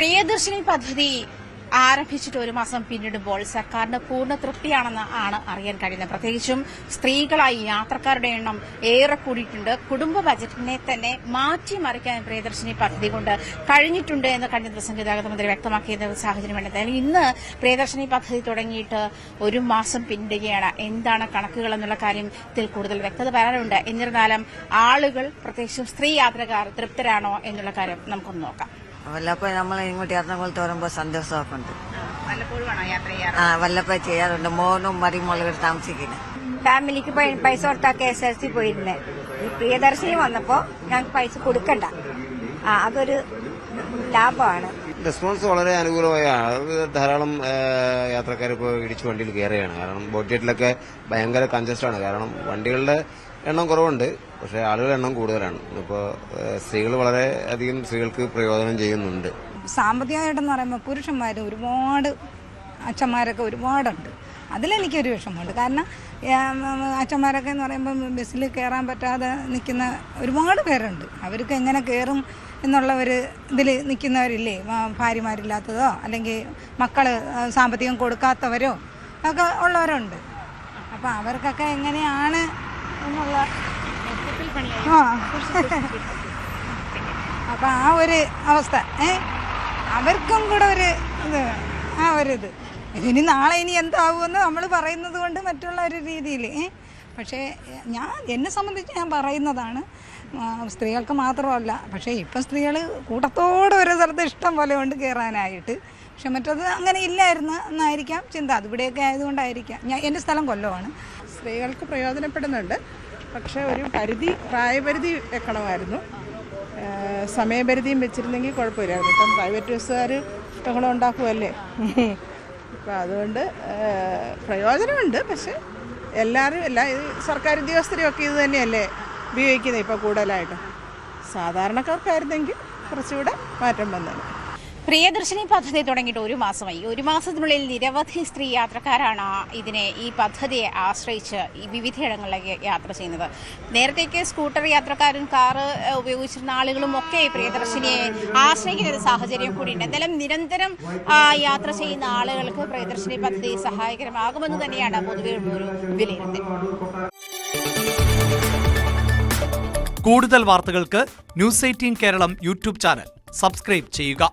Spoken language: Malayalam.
പ്രിയദർശിനി പദ്ധതി ആരംഭിച്ചിട്ട് ഒരു മാസം പിന്നിടുമ്പോൾ സർക്കാരിന് പൂർണ്ണ തൃപ്തിയാണെന്ന് അറിയാൻ കഴിയുന്നത്. പ്രത്യേകിച്ചും സ്ത്രീകളായി യാത്രക്കാരുടെ എണ്ണം ഏറെ കൂടിയിട്ടുണ്ട്. കുടുംബ ബജറ്റിനെ തന്നെ മാറ്റിമറിക്കാൻ പ്രിയദർശിനി പദ്ധതി കൊണ്ട് കഴിഞ്ഞിട്ടുണ്ട് എന്ന് കഴിഞ്ഞ ദിവസം ഗതാഗത മന്ത്രി വ്യക്തമാക്കിയ സാഹചര്യമുണ്ട്. ഇന്ന് പ്രിയദർശിനി പദ്ധതി തുടങ്ങിയിട്ട് ഒരു മാസം പിന്നിടുകയാണ്. എന്താണ് കണക്കുകൾ എന്നുള്ള കാര്യത്തിൽ കൂടുതൽ വ്യക്തത വരാനുണ്ട്. എന്നിരുന്നാലും ആളുകൾ, പ്രത്യേകിച്ചും സ്ത്രീ യാത്രക്കാർ തൃപ്തരാണോ എന്നുള്ള കാര്യം നമുക്കൊന്ന് നോക്കാം. വല്ലപ്പോഴും നമ്മൾ ഇങ്ങോട്ട് എറണാകുളത്ത് വരുമ്പോൾ സന്തോഷമൊക്കെ ഉണ്ട്. വല്ലപ്പോഴും ചെയ്യാറുണ്ട്. മോനും മരുമോളുകൾ താമസിക്കുന്നത്. ഫാമിലിക്ക് പൈസ കൊടുത്താൽ KSRTC പോയിരുന്നേ. ഈ പ്രിയദർശിനി വന്നപ്പോ ഞങ്ങൾക്ക് പൈസ കൊടുക്കണ്ട. അതൊരു ലാഭമാണ്. റെസ്പോൺസ് വളരെ അനുകൂലമായാണ്. ധാരാളം യാത്രക്കാർ ഇപ്പോൾ ഇടിച്ചു വണ്ടിയിൽ കയറുകയാണ്. കാരണം ബോട്ടിലൊക്കെ ഭയങ്കര കൺജസ്റ്റഡ് ആണ്. കാരണം വണ്ടികളുടെ എണ്ണം കുറവുണ്ട്, പക്ഷെ ആളുകളുടെ എണ്ണം കൂടുതലാണ്. ഇപ്പോൾ സ്ത്രീകൾ വളരെ അധികം സ്ത്രീകൾക്ക് പ്രയോജനം ചെയ്യുന്നുണ്ട്. സാമ്പത്തികമായിട്ടെന്ന് പറയുമ്പോൾ പുരുഷന്മാർ ഒരുപാട് അച്ഛന്മാരൊക്കെ ഒരുപാടുണ്ട്. അതിലെനിക്കൊരു വിഷമമുണ്ട്. കാരണം അച്ഛന്മാരൊക്കെ എന്ന് പറയുമ്പോൾ ബസ്സിൽ കയറാൻ പറ്റാതെ നിൽക്കുന്ന ഒരുപാട് പേരുണ്ട്. അവർക്ക് എങ്ങനെ കയറും എന്നുള്ള ഒരു ഇതിൽ നിൽക്കുന്നവരില്ലേ, ഭാര്യമാരില്ലാത്തതോ അല്ലെങ്കിൽ മക്കൾ സാമ്പത്തികം കൊടുക്കാത്തവരോ ഒക്കെ ഉള്ളവരുണ്ട്. അപ്പോൾ അവർക്കൊക്കെ എങ്ങനെയാണ് എന്നുള്ള അപ്പം ആ ഒരു അവസ്ഥ അവർക്കും കൂടെ ഒരു ഇത് ഇനി നാളെ എന്താവുമെന്ന് നമ്മൾ പറയുന്നത് കൊണ്ട് മറ്റുള്ള ഒരു രീതിയിൽ. പക്ഷേ എന്നെ സംബന്ധിച്ച് ഞാൻ പറയുന്നതാണ്, സ്ത്രീകൾക്ക് മാത്രമല്ല, പക്ഷേ ഇപ്പം സ്ത്രീകൾ കൂട്ടത്തോടെ ഒരു സ്ഥലത്ത് ഇഷ്ടം പോലെ ഉണ്ട് കയറാനായിട്ട്. പക്ഷെ മറ്റത് അങ്ങനെ ഇല്ലായിരുന്നു എന്നായിരിക്കാം ചിന്ത. അതിവിടെയൊക്കെ ആയതുകൊണ്ടായിരിക്കാം. എൻ്റെ സ്ഥലം കൊല്ലമാണ്. സ്ത്രീകൾക്ക് പ്രയോജനപ്പെടുന്നുണ്ട്, പക്ഷേ ഒരു പ്രായപരിധി വെക്കണമായിരുന്നു. സമയപരിധിയും വെച്ചിരുന്നെങ്കിൽ കുഴപ്പമില്ലായിരുന്നു. ഇപ്പം പ്രൈവറ്റ് ബസ്സുകാർ ബഹളം ഉണ്ടാക്കുമല്ലേ. അപ്പം അതുകൊണ്ട് പ്രയോജനമുണ്ട്. പക്ഷെ എല്ലാ സർക്കാർ ഉദ്യോഗസ്ഥരും ഒക്കെ ഇത് തന്നെയല്ലേ ഉപയോഗിക്കുന്നത് ഇപ്പോൾ കൂടുതലായിട്ടും. സാധാരണക്കാർക്കായിരുന്നെങ്കിൽ കുറച്ചുകൂടെ മാറ്റം വന്നത്. പ്രിയദർശിനി പദ്ധതി തുടങ്ങിയിട്ട് ഒരു മാസമായി. ഒരു മാസത്തിനുള്ളിൽ നിരവധി സ്ത്രീ യാത്രക്കാരാണ് ഈ പദ്ധതിയെ ആശ്രയിച്ച് വിവിധയിടങ്ങളിലേക്ക് യാത്ര ചെയ്യുന്നത്. നേരത്തേക്ക് സ്കൂട്ടർ യാത്രക്കാരും കാറ് ഉപയോഗിച്ചിരുന്ന ആളുകളും ഒക്കെ പ്രിയദർശിനിയെ ആശ്രയിക്കുന്ന ഒരു സാഹചര്യം കൂടിയുണ്ട്. എന്തായാലും നിരന്തരം യാത്ര ചെയ്യുന്ന ആളുകൾക്ക് പ്രിയദർശിനി പദ്ധതി സഹായകരമാകുമെന്ന് തന്നെയാണ് പൊതുവെ ഉള്ളൊരു വിലയിരുത്തൽ. കൂടുതൽ വാർത്തകൾക്ക് News 18 Keralam YouTube channel subscribe ചെയ്യുക.